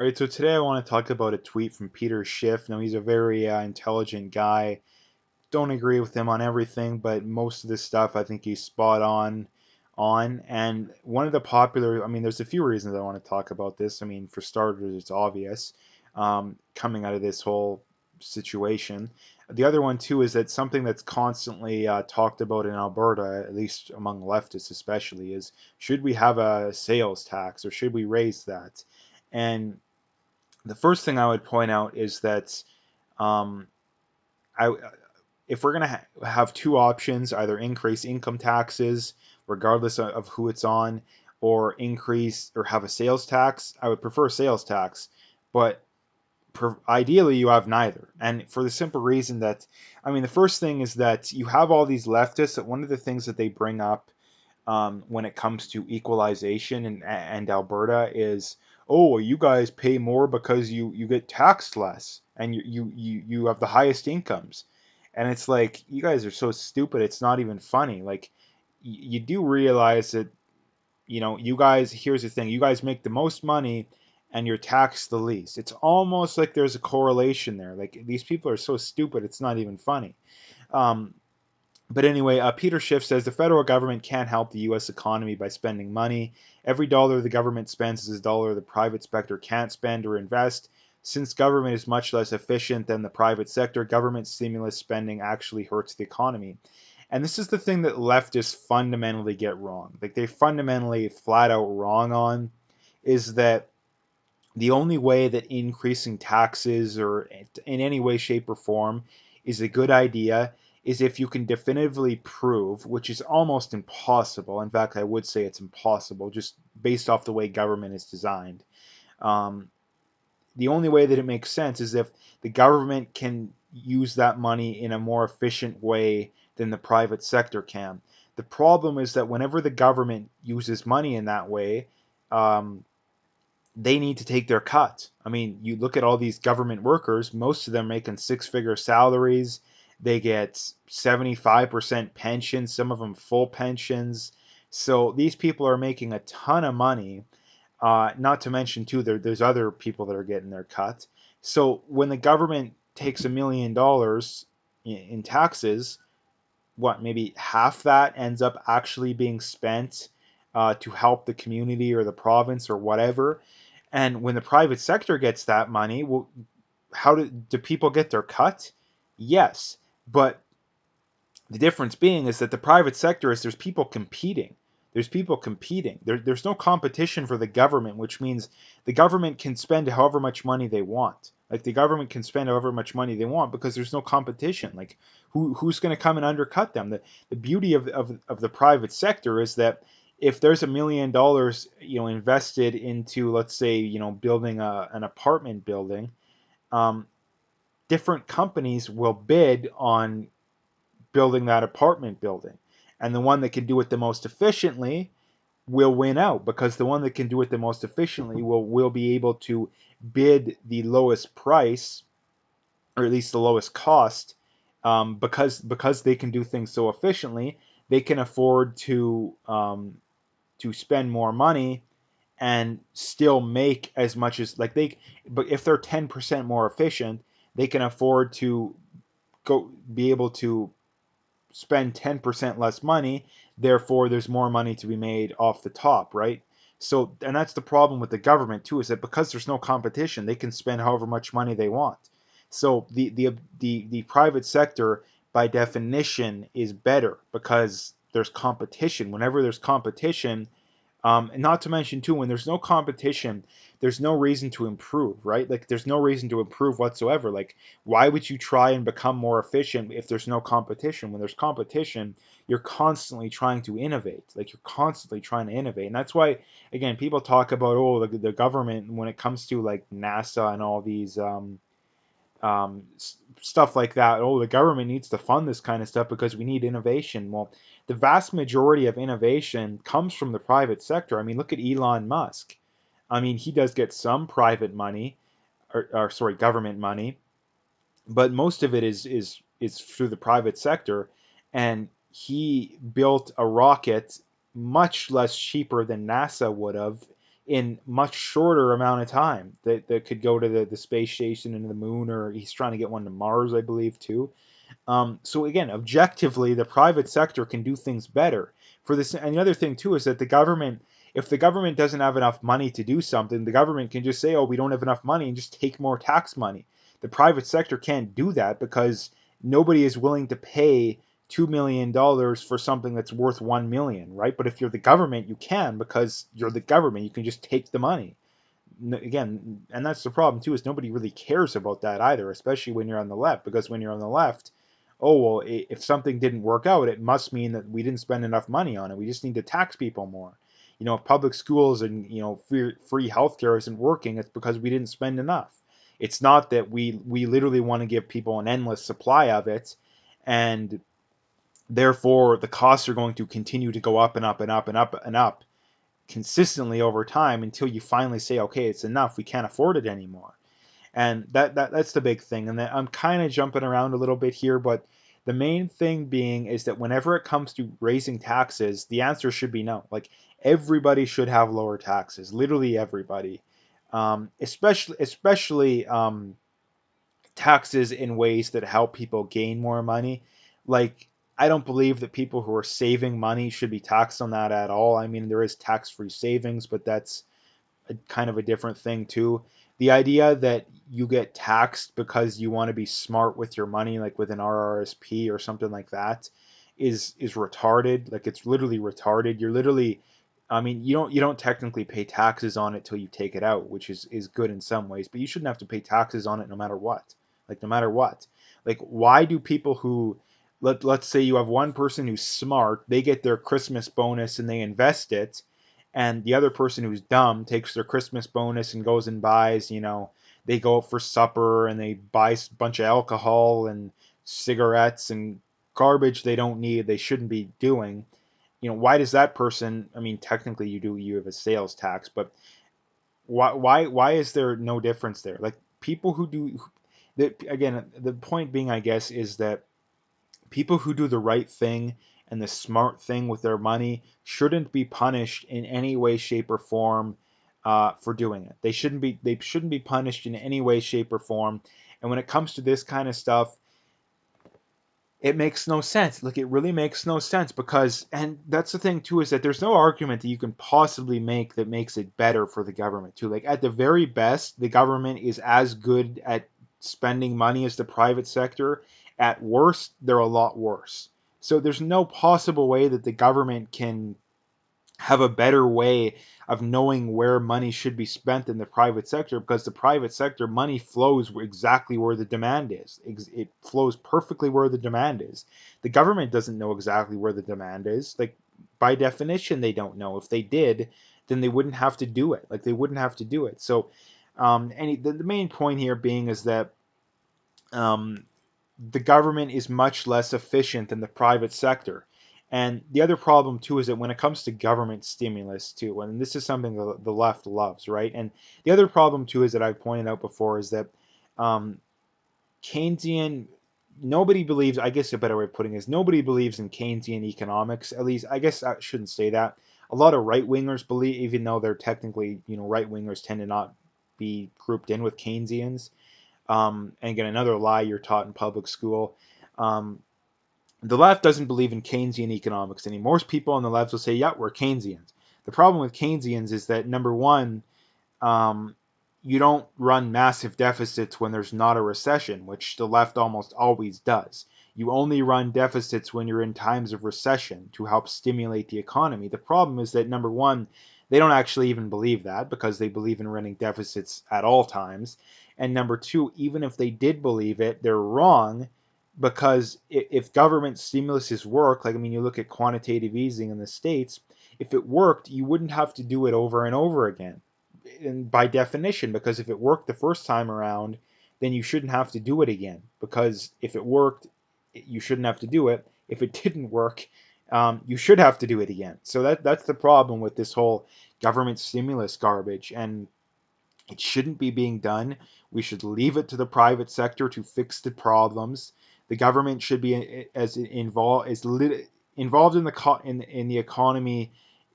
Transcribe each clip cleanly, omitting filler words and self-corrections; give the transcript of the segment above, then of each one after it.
All right, so today I want to talk about a tweet from Peter Schiff. Now, he's a very intelligent guy. Don't agree with him on everything, but most of this stuff I think he's spot on. And one of the popular, I mean, there's a few reasons I want to talk about this. I mean, for starters, it's obvious coming out of this whole situation. The other one too is that something that's constantly talked about in Alberta, at least among leftists especially, is should we have a sales tax or should we raise that? And the first thing I would point out is that um, I, if we're going to have two options, either increase income taxes, regardless of who it's on, or increase or have a sales tax, I would prefer sales tax. But ideally, you have neither. And for the simple reason that, I mean, the first thing is that you have all these leftists, that one of the things that they bring up when it comes to equalization and Alberta is, oh, well, you guys pay more because you get taxed less and you have the highest incomes. And it's like, you guys are so stupid, it's not even funny. Like, you do realize that, you guys, here's the thing, you guys make the most money and you're taxed the least. It's almost like there's a correlation there. Like, these people are so stupid, it's not even funny. Um, but anyway, Peter Schiff says the federal government can't help the U.S. economy by spending money. Every dollar the government spends is a dollar the private sector can't spend or invest. Since government is much less efficient than the private sector, government stimulus spending actually hurts the economy. And this is the thing that leftists fundamentally get wrong. Like, they fundamentally flat out wrong on is that the only way that increasing taxes or in any way, shape, or form is a good idea is if you can definitively prove, which is almost impossible. In fact, I would say it's impossible just based off the way government is designed. Um, the only way that it makes sense is if the government can use that money in a more efficient way than the private sector can. The problem is that whenever the government uses money in that way, um, they need to take their cut. I mean, you look at all these government workers, most of them making six-figure salaries. They get 75% pension, some of them full pensions. So these people are making a ton of money. Not to mention, too, there's other people that are getting their cut. So when the government takes $1 million in taxes, what, maybe half that ends up actually being spent to help the community or the province or whatever. And when the private sector gets that money, well, how do people get their cut? Yes, but the difference being is that the private sector is there's people competing. There's people competing. There's no competition for the government, which means the government can spend however much money they want. Like, the government can spend however much money they want because there's no competition. Like, who's going to come and undercut them? The beauty of the private sector is that if there's $1 million, invested into, let's say, building an apartment building, um, different companies will bid on building that apartment building. And the one that can do it the most efficiently will win out because the one that can do it the most efficiently will be able to bid the lowest price, or at least the lowest cost, because they can do things so efficiently. They can afford to spend more money and still make as much as, like, but if they're 10% more efficient, they can afford to be able to spend 10% less money, therefore there's more money to be made off the top, right? So, and that's the problem with the government too, is that because there's no competition, they can spend however much money they want. So the private sector by definition is better because there's competition. Whenever there's competition, and not to mention too, when there's no competition, there's no reason to improve, right? Like, there's no reason to improve whatsoever. Like, why would you try and become more efficient if there's no competition? When there's competition, you're constantly trying to innovate. Like, you're constantly trying to innovate, and that's why, again, people talk about, oh, the government when it comes to like NASA and all these stuff like that. Oh, the government needs to fund this kind of stuff because we need innovation. Well, the vast majority of innovation comes from the private sector. I mean, look at Elon Musk. I mean, he does get some private money, or sorry, government money, but most of it is through the private sector. And he built a rocket much less cheaper than NASA would have in much shorter amount of time that could go to the space station and the moon, or he's trying to get one to Mars, I believe, too. So again, objectively, the private sector can do things better. For this, and the other thing too is that the government, if the government doesn't have enough money to do something, the government can just say, "Oh, we don't have enough money," and just take more tax money. The private sector can't do that because nobody is willing to pay $2 million for something that's worth 1 million, right? But if you're the government, you can, because you're the government. You can just take the money. Again, and that's the problem too, is nobody really cares about that either, especially when you're on the left, because when you're on the left, oh well, if something didn't work out, it must mean that we didn't spend enough money on it. We just need to tax people more. If public schools and free healthcare isn't working, it's because we didn't spend enough. It's not that we literally want to give people an endless supply of it, and therefore the costs are going to continue to go up and up and up and up and up consistently over time until you finally say, okay, it's enough. We can't afford it anymore. And that's the big thing. And I'm kind of jumping around a little bit here, but the main thing being is that whenever it comes to raising taxes, the answer should be no. Like, everybody should have lower taxes, literally everybody, especially taxes in ways that help people gain more money. Like, I don't believe that people who are saving money should be taxed on that at all. I mean, there is tax-free savings, but that's kind of a different thing too. The idea that you get taxed because you want to be smart with your money, like with an RRSP or something like that, is retarded. Like, it's literally retarded. You're literally, I mean, you don't technically pay taxes on it till you take it out, which is good in some ways, but you shouldn't have to pay taxes on it no matter what. Like, no matter what. Like, why do people who, let's say you have one person who's smart, they get their Christmas bonus and they invest it, and the other person who's dumb takes their Christmas bonus and goes and buys, they go out for supper and they buy a bunch of alcohol and cigarettes and garbage they don't need, they shouldn't be doing. Why does that person, I mean, technically you have a sales tax, but why is there no difference there? Like, people who do that, again, the point being, I guess, is that people who do the right thing and the smart thing with their money shouldn't be punished in any way, shape, or form for doing it. They shouldn't be punished in any way, shape, or form. And when it comes to this kind of stuff, it makes no sense. Like, it really makes no sense, because, and that's the thing too, is that there's no argument that you can possibly make that makes it better for the government too. Like, at the very best, the government is as good at spending money as the private sector. At worst, they're a lot worse. So there's no possible way that the government can have a better way of knowing where money should be spent in the private sector, because the private sector money flows exactly where the demand is. It flows perfectly where the demand is. The government doesn't know exactly where the demand is. Like, by definition, they don't know. If they did, then they wouldn't have to do it. Like, they wouldn't have to do it. So, the main point here being is that um, the government is much less efficient than the private sector. And the other problem too is that when it comes to government stimulus too, and this is something the left loves, right? And the other problem too is that I've pointed out before is that um, Keynesian, nobody believes, I guess a better way of putting it is, nobody believes in Keynesian economics. At least, I guess I shouldn't say that. A lot of right wingers believe, even though they're technically, right wingers tend to not be grouped in with Keynesians. And again, another lie you're taught in public school. Um, the left doesn't believe in Keynesian economics anymore. Most people on the left will say, yeah, we're Keynesians. The problem with Keynesians is that, number one, um, you don't run massive deficits when there's not a recession, which the left almost always does. You only run deficits when you're in times of recession to help stimulate the economy. The problem is that, number one, they don't actually even believe that, because they believe in running deficits at all times. And number two, even if they did believe it, they're wrong, because if government stimuluses work, like, I mean, you look at quantitative easing in the States, if it worked, you wouldn't have to do it over and over again. And by definition, because if it worked the first time around, then you shouldn't have to do it again. Because if it worked, you shouldn't have to do it. If it didn't work, you should have to do it again. So that's the problem with this whole government stimulus garbage, and it shouldn't be being done. We should leave it to the private sector to fix the problems. The government should be as involved in the economy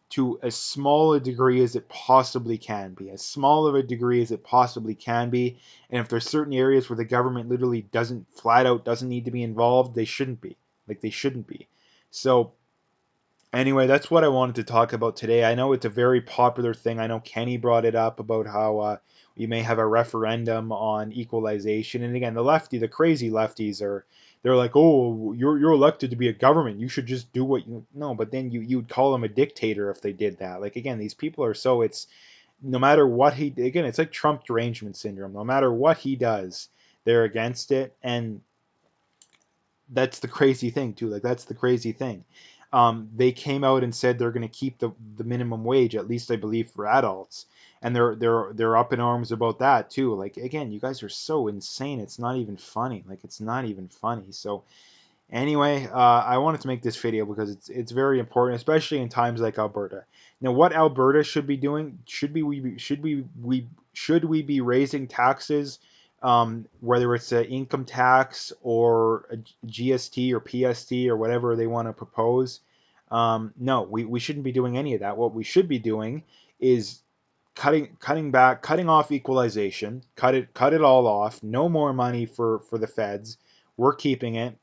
to as small a degree as it possibly can be, as small of a degree as it possibly can be. And if there's certain areas where the government literally doesn't flat out doesn't need to be involved, they shouldn't be. Like they shouldn't be. So anyway, that's what I wanted to talk about today. I know it's a very popular thing. I know Kenny brought it up about how you may have a referendum on equalization. And again, the crazy lefties they're like, oh, you're elected to be a government. You should just do what you no. But then you'd call them a dictator if they did that. Like again, these people are so it's no matter what he again, it's like Trump derangement syndrome. No matter what he does, they're against it, and that's the crazy thing too. Like that's the crazy thing. They came out and said they're going to keep the minimum wage, at least I believe for adults, and they're up in arms about that too. Like again, you guys are so insane. It's not even funny. Like it's not even funny. So anyway, I wanted to make this video because it's very important, especially in times like Alberta. Now, what Alberta should be doing? Should we be raising taxes, whether it's an income tax or a GST or PST or whatever they want to propose? No, we shouldn't be doing any of that. What we should be doing is cutting off equalization, cut it all off. No more money for the feds. We're keeping it.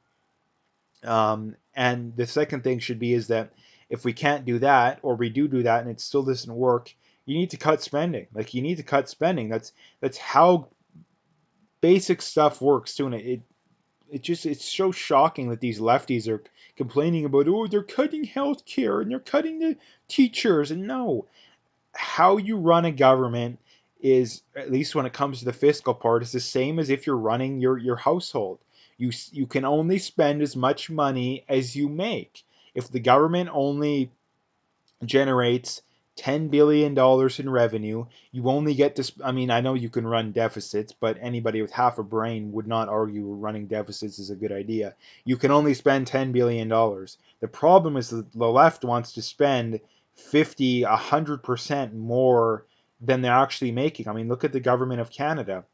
And the second thing should be is that if we can't do that, or we do that and it still doesn't work, you need to cut spending. Like you need to cut spending. That's how basic stuff works too. And it's so shocking that these lefties are complaining about, oh, they're cutting healthcare and they're cutting the teachers. And no, how you run a government is, at least when it comes to the fiscal part, is the same as if you're running your household. You can only spend as much money as you make. If the government only generates $10 billion in revenue, you only get to. I mean, I know you can run deficits, but anybody with half a brain would not argue running deficits is a good idea. You can only spend $10 billion. The problem is that the left wants to spend 50, 100% more than they're actually making. I mean, look at the government of Canada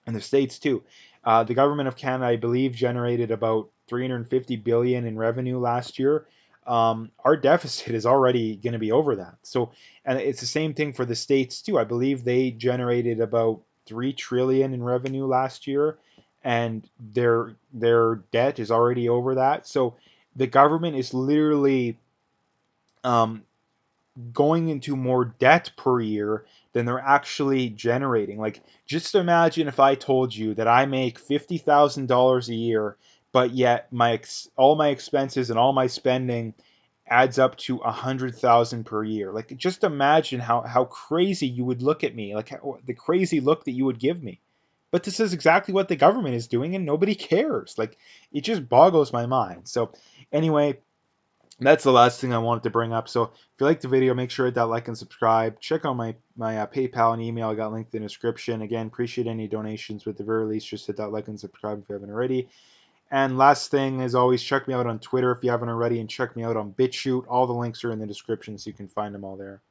and the states too. The government of Canada, I believe, generated about 350 billion in revenue last year. Our deficit is already going to be over that. So, and it's the same thing for the states too. I believe they generated about 3 trillion in revenue last year, and their debt is already over that. So, the government is literally um, going into more debt per year than they're actually generating. Like, just imagine if I told you that I make $50,000 a year, but yet all my expenses and all my spending adds up to 100,000 per year. Like, just imagine how crazy you would look at me, like the crazy look that you would give me. But this is exactly what the government is doing, and nobody cares. Like, it just boggles my mind. So, anyway, that's the last thing I wanted to bring up. So if you like the video, make sure to hit that like and subscribe. Check out my PayPal and email. I got linked in the description. Again, appreciate any donations, but at the very least, just hit that like and subscribe if you haven't already. And last thing, as always, check me out on Twitter if you haven't already, and check me out on BitChute. All the links are in the description, so you can find them all there.